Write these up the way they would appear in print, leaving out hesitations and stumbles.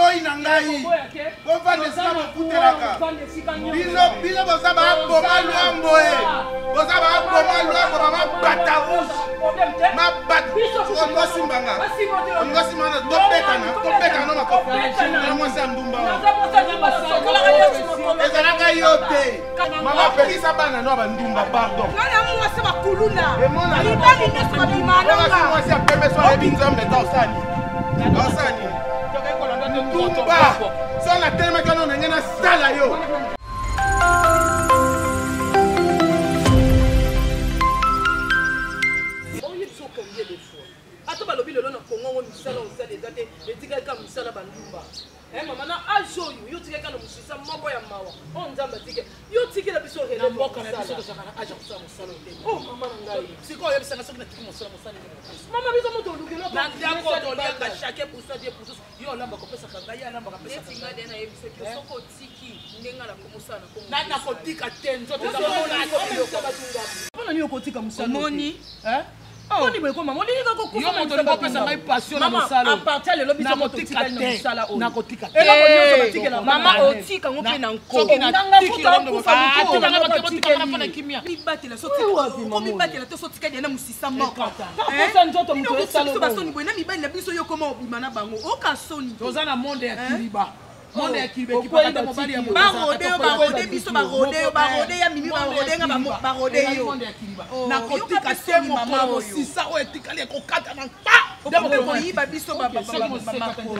boy na ngai. Ko va desika makutelaka. Bino boza ba boma lwambo e. Boza ba boma lwambo ba bata rouge. Ma bata. Ngo simbanga. Ngo simbanga topeka na makopo. Na mwasa ndumba. Ezalaka yote. Mama pelisa bana no bandumba pardon. Ngana mwasa bakuluna. Libali neso bimananga. Mwasa pembe so ebinzambe tosani. Tosani. Ndumba. So na telema kana na ngena sala yo. Maman, I'll show you. You take a kind of system, Mabo and Mawa. On Zambatike. You take a piece of a book and a piece of salon. Oh, Mamma, she called him Sana Sana. Mamma is a motor looking up and down for the Shaka Pusa, your number of Pesa, I number of Pesa, and I said, so called Tiki, Ningala Kumusana. Nana for Tika 10. What are you going to take money? Oh, on dit comment? On dit que yo monto ko pesa mai passion na musala. Apartia le lobby so tika na musala o. Na ko tika. Mama otika ngo pe na nko. Nganga futa ko fa nko. Nganga ba ke tika na fa na kimia. Mi batela so tika. Ko mi batela to so tika na musisa moko. Pesa nzoto mto esalo. So basoni boy na mi bali na biso yo koma obima bango. O ka soni. Toza na monde ya kiliba. Monde ya kiliba ki pa mobali ya barode biso barode ya mimi barode nga barode yo. Monde ya kiliba. Na ko tika se mama o sisa o etikali ko kata na pa. Demo ko yiba biso baba mama ko.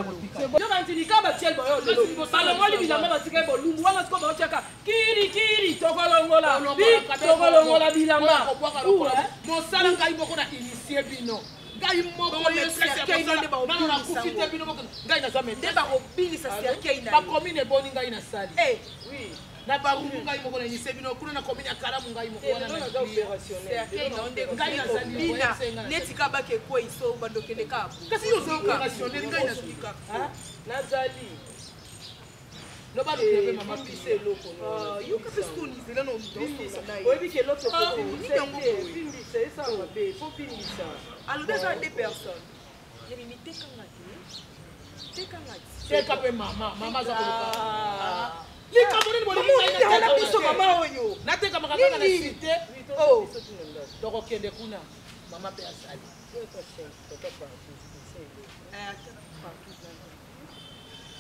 Yo bantini ka ba tiel boyo lelo. Sala ngoli bilamba batika bo lumbu wanga ko ba cheka. Kiri tokolongola bilamba. Mo sala ngai boko na initier bino. Gai moko le stress ya bana na kufite bino moko ngai na zame deba obili sa serkei na ba commune boni ngai na sali oui na ba rumu ngai moko na initier bino kuna na commune karamu ngai moko wana na opérationnel serkei na onde ngai na sali bina netika ba ke ko iso bandokende ka kasi yo opérationnel ngai na sika na zali no ba de mama pise loko yo ka pesko ni zela no ndo oyebi ke l'autre ko ni yango fimbi c'est ça ma bé faut finir ça alors déjà des personnes il y a limité quand pe mama za ko li kamoni bo ni na biso mama oyo na te kama kana na cité oh doko kende kuna mama pe asali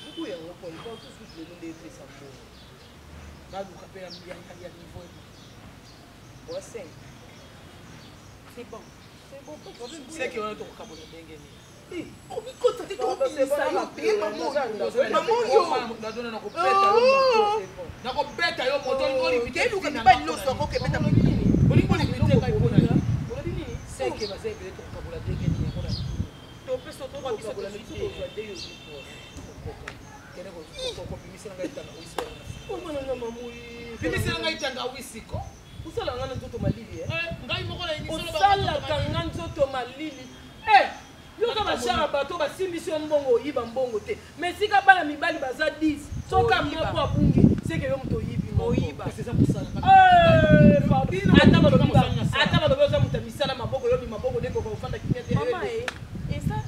beaucoup ya ngo pour tout ce que le monde est ça pour là vous capez la milliard niveau ouais c'est bon c'est que on a tout kabona ndengeni komi kota te to bisa yo maman yo na dona na ko beta yo moto ngoli bite luka ba lo so ko ke beta mini boli bite kai bona boli nini c'est que va c'est bete to kabona ndengeni ya kona to peso to ba bisa kula ndito to de yo kene ko bimisela ngaitanga wisiko mwana na mamui bimisela ngaitanga wisiko usala ngana nzoto malili ngai moko na ini sala kanga nzoto malili yo ka bashara bato basimbisi mbongo yiba mbongo te mais sika bana mibali baza 10 soka moko abungi seke yo mto yibi moyiba c'est ça musala ata balo boza mutamisala maboko yo bi maboko de ko ufanda kimia te mama esa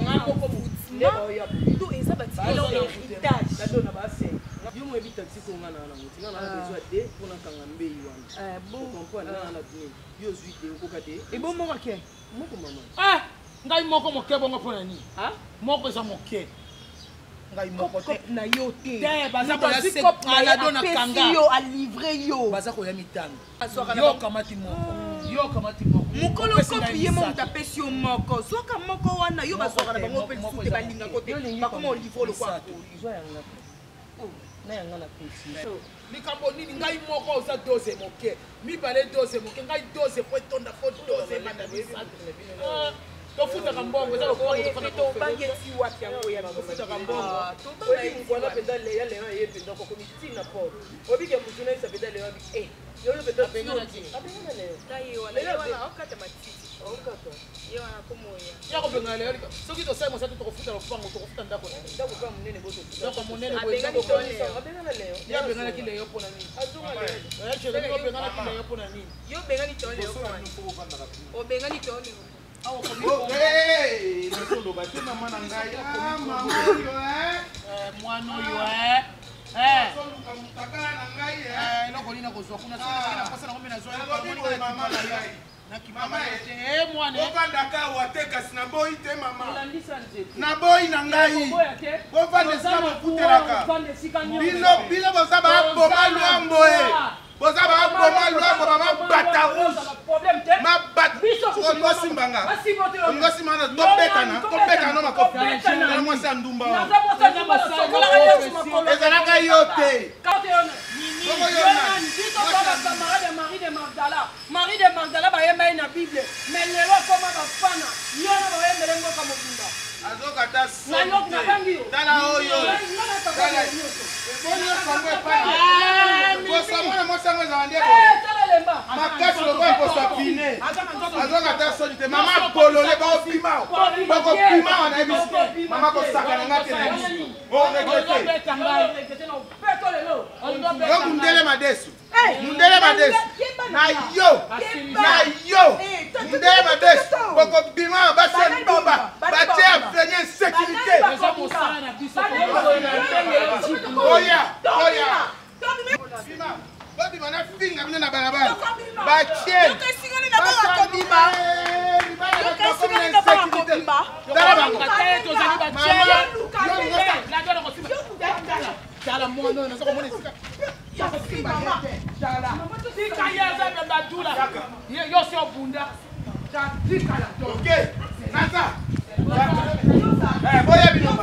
ngako mutile ya to esa batilo héritage la dona base yo mo ebita tsiko ngana na mutinga na besoin de pour na kanga mbei wana bon comprendre na duni yo zuite ko kade e bon mo ke moko mama ngai moko moke bongo pona ni moko za moke ngai moko te na yo te baza ko la dona kanga yo a livrer yo baza ko ya mitanga yo kamati moko mukolo kopi ye mo mutapesi yo moko soka moko wana yo basoka na bango pe sute balinga kote bakoma livrer le kwa na yanga na pesi likambo nini ngai moko oza dose moke mi bale dose moke ngai dose po tonda po dose manda bisa to futa kambongo za lokwa to bangeti wapi yango ya futa kambongo to bangeti ngwana penda le ya le ye penda ko komiti na po obike mutuna isa penda le wabi yo le penda penda le dai wala okata matiti okata yo na komoya ya ko benga le soki to sai mo sa to futa lopango to futa ndako pa munene boto ndako munene boto abenga le ya benga ki le yo pona ni azunga le ya chelo ko benga ki le yo pona ni yo benga ni to le yo pona o benga ni to le Hey, no solo batema mana ngai. Mama yo mwana oyo ovandaka awa te kasi naboyi te mama naboyi na ngai bovanda esika bofutelaka bino boza baboma lwambo boza baboma lwambo bamabata rouge mabataosimbanga ongosimbanga tobetana makofana mwasi ya ndumba ezalaka yo te Marie de Magdala bayemba na Bible mais lelo koma bafana yona bayembele ngoka mobunda azokata tala oyo bosamwana mosango ezalandi makasi lokola posapine azokata soni te mama bolole bakopima wana yebisi mama kosakana nga te na biso oregrete yo mundele madesu na yo mundele madesu bokobima basi ya ndumba batie avenye insécurité oya babima na finga bino na balabala batie Tala mwana na soko mwana sika. Ya simba tala. Tika ya za badula. Yo se obunda. Tika la. Okay. Nasa. Boya bino ba.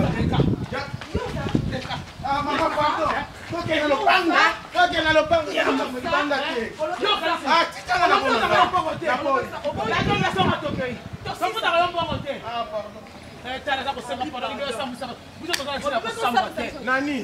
Mama pardon. Okay na lopanga. Ya mbanda ke. Tika na bonga. La bonga soma tokei. Soma ta yo bonga te. Pardon. Nani?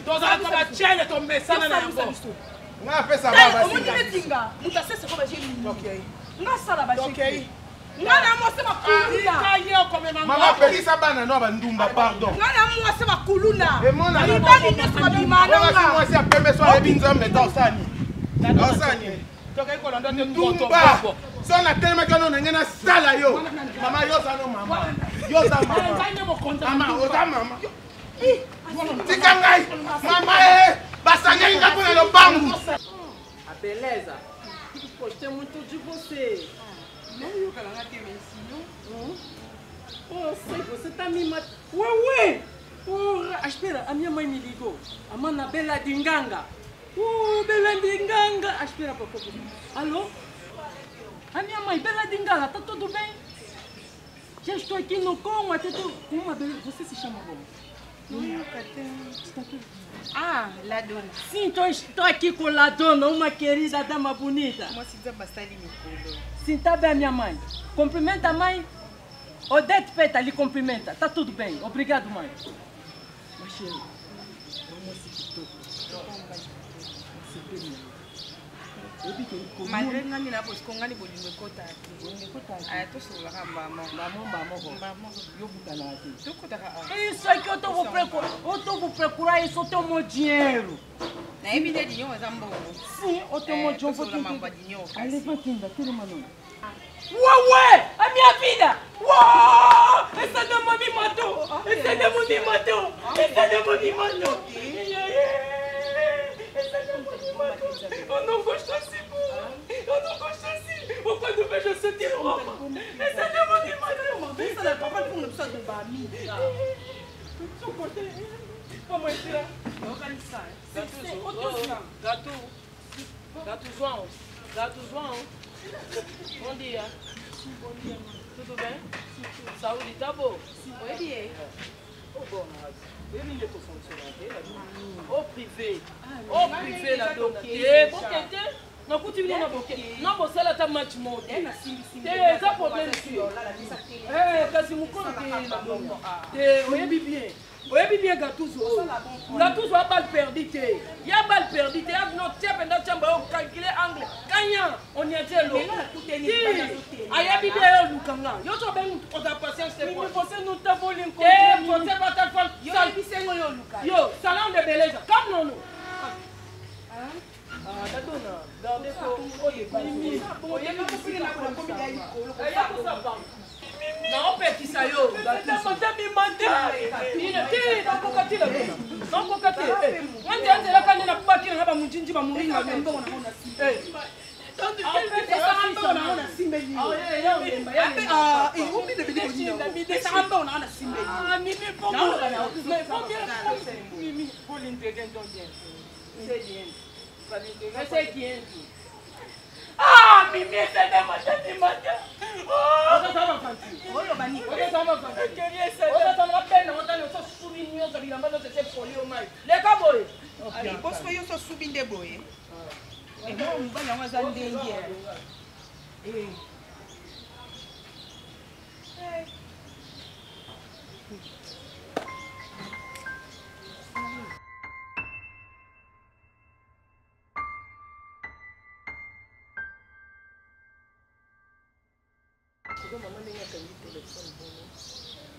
Mama pelisa bana no bandumba pardon. Ngana mwase bakuluna. Libani nyeso babimana nga. Mwase apembe so ebinzombe tosani. Ndumba. Sona telema kana ngena sala yo. Mama yo zano mama. Yo za mama. Mama oza mama. Tika ngai. Mama basanga inga kuna lobangu. A beleza. Gostei muito de você. Não eu que ela tem ensino. Eu sei, você tá me matando. Ué. Espera, a minha mãe me ligou. A mana Bela Dinganga. Bela Dinganga. Espera, papai. Alô? A minha mãe, Bela Dinganga, tá tudo bem? Já estou aqui no coma, tem uma beleza. Você se chama como? Ah, Ladona. Sim, estou aqui com Ladona, uma querida dama bonita. Sim, tá bem, minha mãe. Cumprimenta a mãe. Odete Peta lhe cumprimenta. Tá tudo bem. Obrigado, mãe. Mas, vamos malgré ngani na bosko ngani bolingo kota aya to sola kamba mo yo butana aqui. Tu kota ka. Isso aqui eu tô vou procurar isso, eu tenho meu dinheiro. Na ebide dinho ezambo. Sim, eu tenho meu dinheiro. Aí levanta ainda, tira mano. Ué, a minha vida! Uau! Essa dama me matou! Essa dama me matou! Eu não gosto assim, eu não gosto assim. Ou quando vejo essa de roupa, essa dama me matou. Pensa na papai com uma pessoa de bami. Vamos entrar. Organizar. Gato João. Bom dia. Bom dia, mãe. Tudo bem? Saúde tá boa? Oi, bien. Bom, mas ele não é funcionário. Au privé là donc bokete na kuti bino na bokete na bosala ta match mode te za problème kasi mukolo te oyebi bien Gattuso a balle perdue te ya balle perdue te no tie penda chamba o calculer angle kanya on y a telo ayebi bien yo lukanga yo to ben o ta patience te pour você não tá volendo com você va ta fal yo salon de beleza comme non Ladona, gardez non, petit sayo. Non, pourquoi tu es? Moi, je dis là quand on a pas qui n'a pas mon jinji, ma mourir, ma mère, on a si. Ah, Mimi, c'est de ma tête, ma tête. Oh, ça va fanti. Oh, le bani. Oh, ça va fanti. Oh, ça va peine, on a le sauce souligné, ça vient pas de cette folie au mal. Les cabots. Allez, parce que yo so subinde boye. Et moi, on va y avoir un dengue. Eh. Maman n'a pas eu téléphone bon.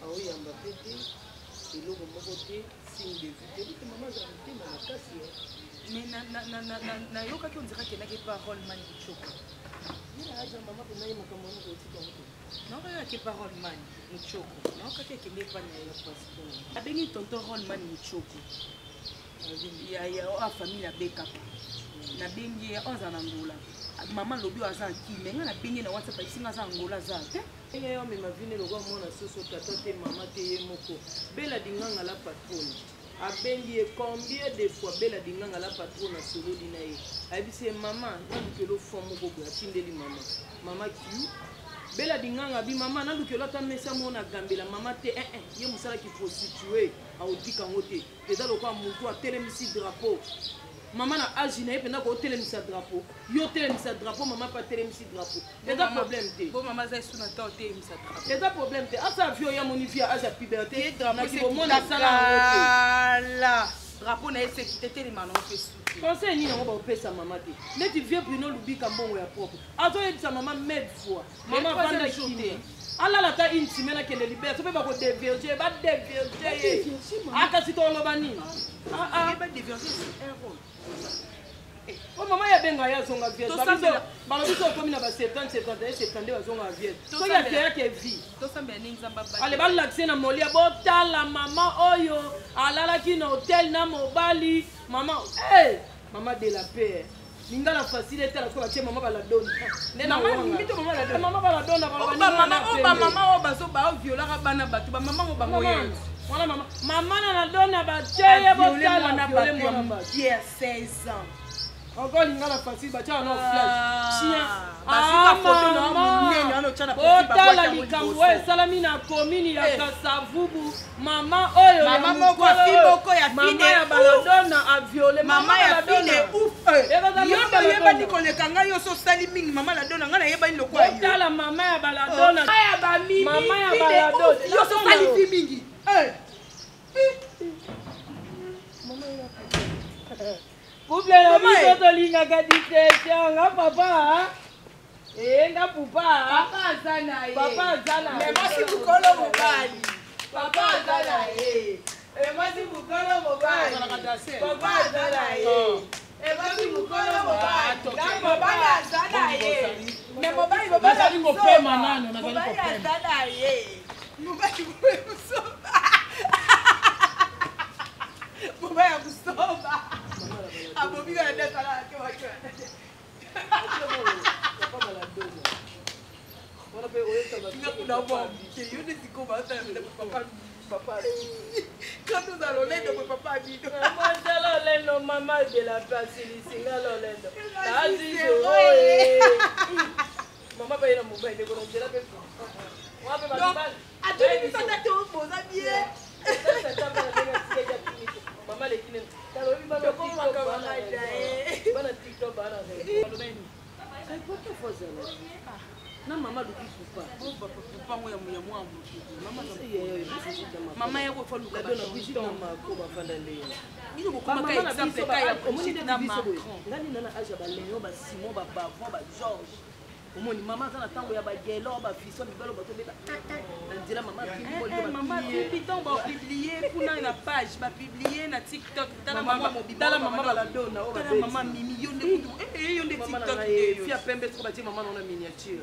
Ah oui, on va péter. Et l'eau va monter. Signe de vie. Maman a invité ma casse. Mais na yoka ki on dirait qu'il n'a pas parole man choco. Maman peut n'aller me commander aussi comme ça. Non, il n'y a pas parole man choco. Non, quand il n'y a pas de poisson. Abeni tonton rôle man choco. Il y a une famille à Beka. Na bengi ya onza na ngola. Mama lobi wa za ki menga na bengi na WhatsApp isinga za ngola za. Enga yo me mavine lokwa mona soso tata te mama te ye moko. Bela dinganga la patronne. Abengi combien de fois bela dinganga la patronne solo dina ye. Abisi mama na dukelo fo moko bo atindeli mama. Mama ki bela dinganga bi mama na dukelo ta mesa mona gambela mama te ye musala ki prostituer a odika ngote. Eza lokwa mutu a telemisi drapeau. Maman a agi na epena ko telemisa drapeau. Yo telemisa drapeau, maman pas telemisa drapeau. C'est un problème té. Bon maman za suna ta telemisa drapeau. C'est un problème té. Asa vieux ya monifia asa puberté. Drapeau c'est mon sala. La drapeau na ese kitete les manon fait sou. Conseil ni na ba opesa maman té. Ne tu vieux Bruno Lubika mbongo ya propre. Azo yebisa maman merde fois. Maman vanda journée. Allah la ta intime na kele libère. Tu peux pas ko déverger, ba déverger. Aka si to lobani. Ba déverger c'est un rôle. Oh maman ya benga ya zonga vieux. Balobiso komi na ba 70 71 72 ba zonga vieux. So ya kia ke vie. To samba ni nzamba ba. Ale ba laxé na molia bota la maman oyo alala ki na hotel na mobali. Maman maman de la paix. Ninga la facile tela ko batie maman ba la donne. Maman mito maman la donne. Maman ba la donne ba maman o ba so ba viola ka bana batu ba maman o ba moyen. Voilà maman. Maman na donne ba tie bota la violé mon ba. Qui a 16 ans. Encore lingala facile batia na flash. Chien. Basika photo na munene ano tshana petit baba la likambo salami na komini ya Kasavubu. Mama oyo mama moko fiboko ya fine ya baladona a violé mama ya fine ouf. Yondo yeba nikole kanga yo so sali mingi mama la dona ngana yeba ni lokwa yo. Tala mama ya baladona. Mama ya ba mimi. Mama ya baladona. Yo so sali mingi. Mama ya Pouple la biso to linga kadite nga papa nga pupa papa azana ye mais masi bukolo mobali papa azana ye masi bukolo mobali papa azana ye masi bukolo mobali na mobali azana ye mais mobali bazali kopema nano na mobali azana ye mobali kusoba mobali kusoba abobiga na data la ke wa ke papa baladona wala pe oyo taba na bon que yo ne siko ba ta papa quand nous allons l'aide de papa Bido moi j'allais l'aide maman de la place ici ngalo l'aide vas-y maman ba ina mobile de ko ndela pe wa pe ba atoni tata te opoza bien maman les kinen talobi bana TikTok bana ai pourquoi faut ça na mama luki kupa papa ngo ya mwa mama yako fa luka dona bijito na makoba fanda le ndio kokoma ka exemple ka ya komuni na mako ngani nana aja ba Léon ba Simon ba Bavon ba Georges omoni mama za na tango ya ba gelo ba fiso bibalo ba tobeta ndira mama mama piton ba publier kuna na page ba publier na TikTok tala mama baladona o ba mama mimi yonde yonde TikTok fia pembe ko ba ti mama na miniature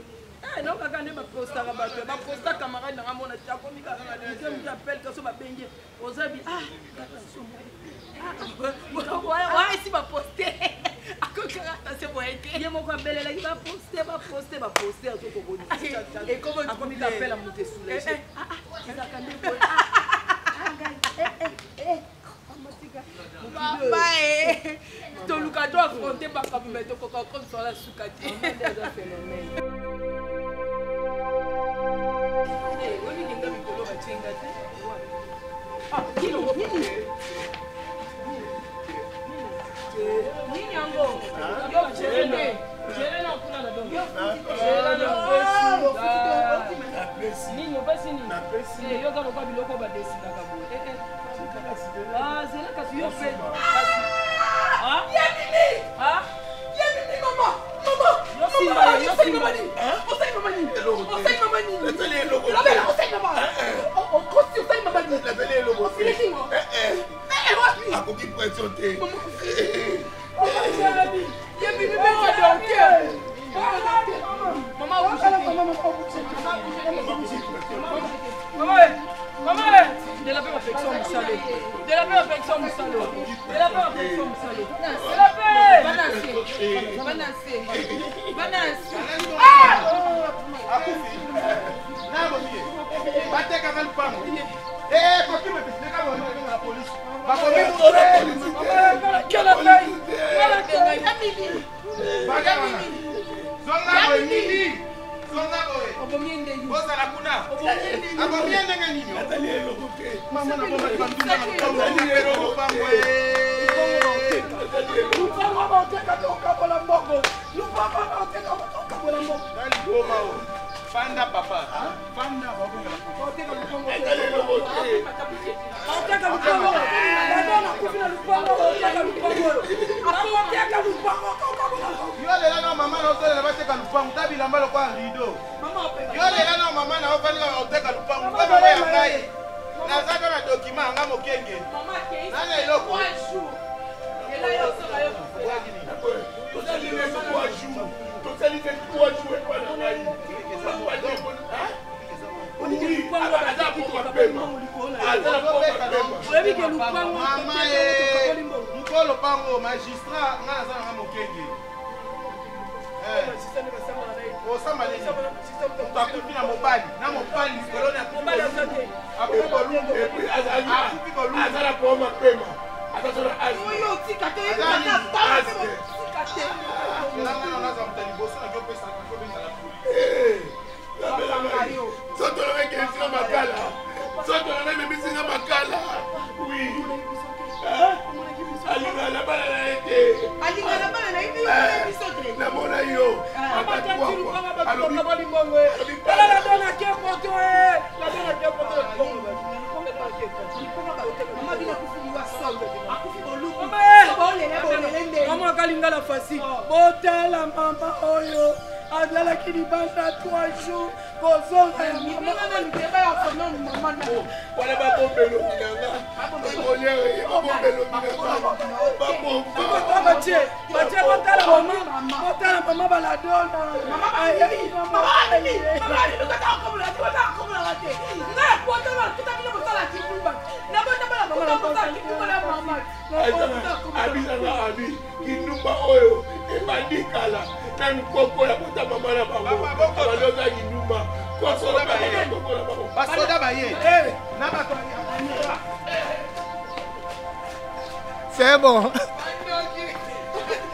non kaka ne ba posta ka ba posta camarade na mona ta ko mi ka na appel ka so ba bengi ozabi attention Ouais, si va poster. C'est pour être. Il y a mon frère Belle, il va poster. Et comment tu t'appelles à monter sous les yeux? Papa, ton Lucas doit affronter ma caméra, comme sur la soukati. C'est bon.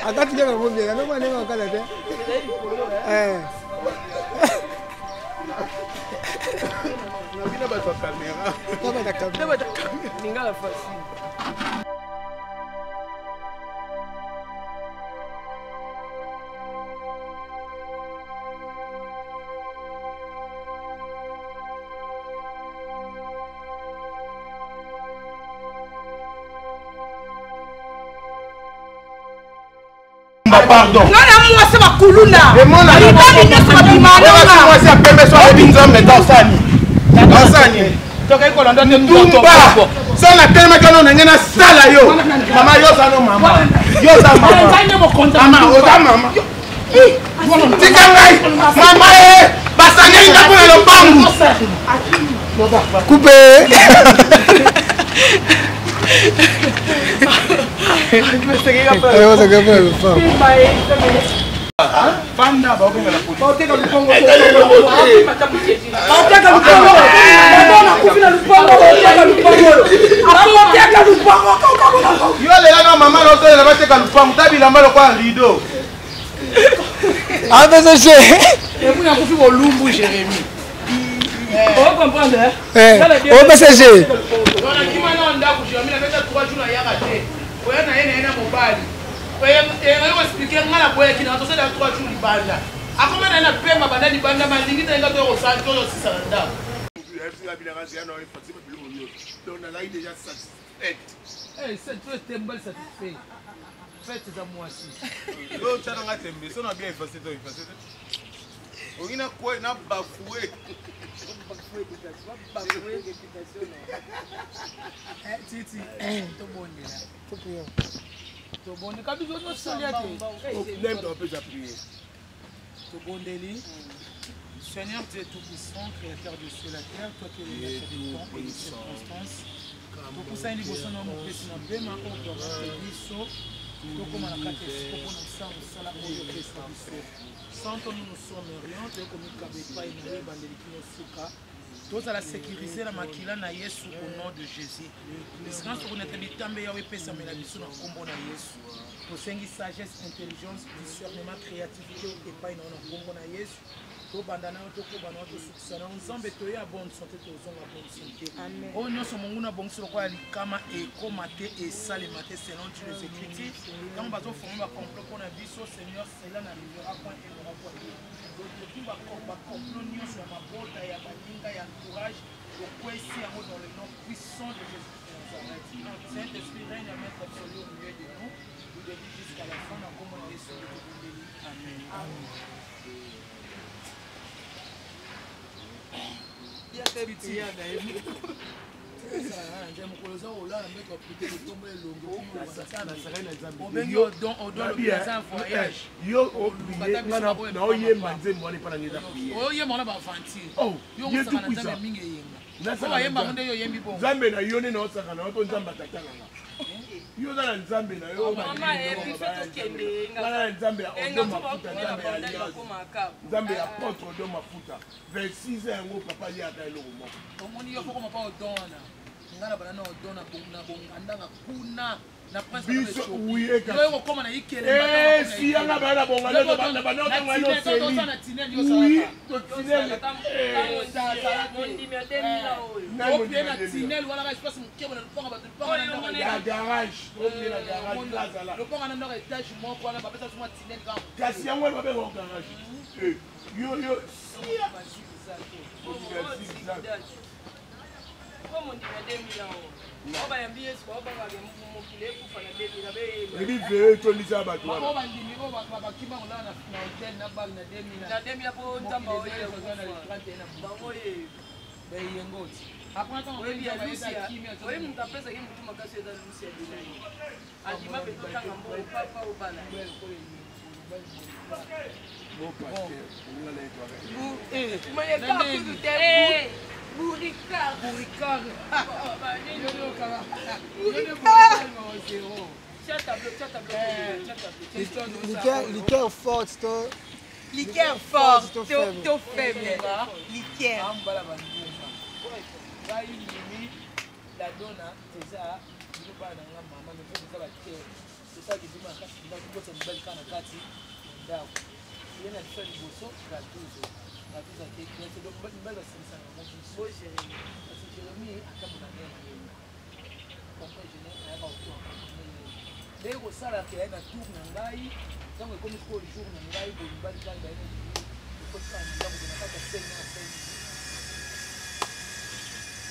Attends, tu viens de me dire, non, non, non, pardon. Non, moi c'est ma coulouna. Et moi, la Fanda ba okenga la police. Oteka lupango. Yo lela na mama no tele ba teka lupango tabila mbalo kwa rideau. Ah mais c'est cher. Et vous n'avez pas lumbu Jérémy. On comprend hein? Oh mais c'est cher. On a dit maintenant ndako Jérémy na 3 jours na yaka te. Oya na yena mobali. Oya expliquer ngala boya kina to seda 3 jours libanda. Akoma na pemba banda libanda malingi tenga to ko santo lo sisanda. Donc on a déjà satisfait. Eh c'est toi tembel satisfait. Faites à moi aussi. Yo tshana tembe so na bien effacé to effacé. Ogina quoi na bafoué. Titi, to bonde là. To prier. To bonde ka biso no soliate. Même on peut appuyer. To bonde li. Seigneur Dieu tout-puissant, créateur de ciel et la terre, toi qui es le maître du temps et des circonstances. Pour ça, il faut nous montrer sur notre main, on doit faire biso. Donc comme on a quatre esprits pour nous faire ça là, on doit faire biso. Sans que nous ne sommes rien, dès que nous n'avons pas une rêve, on est souka. Tous à la sécuriser la makila na Yesu au nom de Jésus. L'espérance pour notre bitambe ya wepesa mela biso na kombo na Yesu. Posengi sagesse, intelligence, discernement, créativité et pas na kombo na Yesu. To bandana to ko bana to suksana nzambe to ya bonne santé to zonga bonne santé. Amen. Oh non so monguna bonso kwa likama e komate e salemate selon les écritures. Quand bazo former ba complot pour na biso Seigneur cela n'arrivera point et n'aura point. Donc tout va complot nyo sur ma bota ya balinga ya courage pour quoi ici dans le nom puissant de Jésus de Nazareth. Saint-Esprit règne à maître absolu au milieu de nous. Vous devez jusqu'à la fin dans comment Jésus de Amen. Amen. Yo na nzambe na yo mama ebi feto kende ngala nzambe ya odo mafuta nzambe ya apôtre odo mafuta vers 6 yango papa li ata eloko moko omoni yo foko mapa odona ngala bana na odona na bongandanga kuna na prince biso oui eka yo kokoma na ikele si yanga bana bonganda to bana bana to ngalo seli oui to tinel na tinel wala ka espace mukebo na luponga bato luponga na garage na garage plaza luponga na ndoko etage moko wana babeta suma tinel ka kasi yango babe ko garage yo Como ndime 2000 ans. Oba yambi Yesu oba ba mukile kufa na 2000 be. Ebi ve to lisa ba to. Oba ndimi oba ba kima ngala na hotel na bag na 2000. Na 2000 po ntamba oye na 30 na bango ye. Be yengoti. Apana kama wewe ya Lucia. Wewe mtapesa kimi mtu makasi ya Lucia design. Ajima be to tanga mbo papa obala. Liqueur forte, liqueur forte, tout faible. Liqueur. La donna, c'est ça. Je ne pas dans la maman, mais c'est ça la terre. C'est ça qui dit ma carte, il va vous une belle canne à carte. D'accord. Il y a une fête de bosso, la 12. La 12 qui est donc une belle assistance. Moi, Jérémy. Parce que Jérémy a comme la même. Pourquoi je n'ai pas autour. Mais au salaire qui est à tour n'angai, quand on commence au jour n'angai, pour une balle canne d'ailleurs. Il faut faire un job de la carte à 5 ans.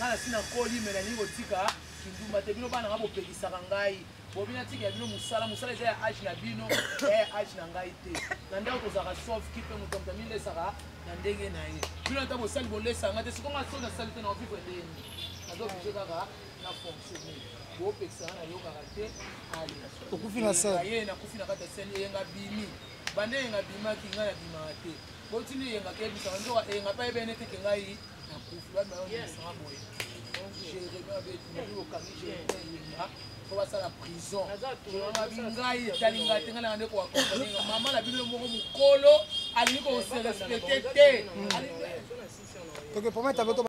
Ngala sina koli mela ni botika kindumba te bino bana ngabo pekisaka ngai bobina tika ya bino musala eza ya age na bino ya age na ngai te na ndako tozaka sauf kipe mutomta milesaka na ndenge na ye bino ntango osali bolesanga te sikonga so na sali te na ovivre ndeni nazobije kaka na fonctionne bopekisaka na yokaka te ale okufi na sali ye nakufi na kati ya sali eyenga bimi bande eyenga bimaki ngai na bimaka te botini eyenga keyebisaka nzoka eyenga pa ebene teke ngai nakufi bamisa boye faut passer à la prison. Ngai etalinga tenga na ndeko wa kompanenga mama na bino moko mukolo alingi ko se respecter te. Donc pour moi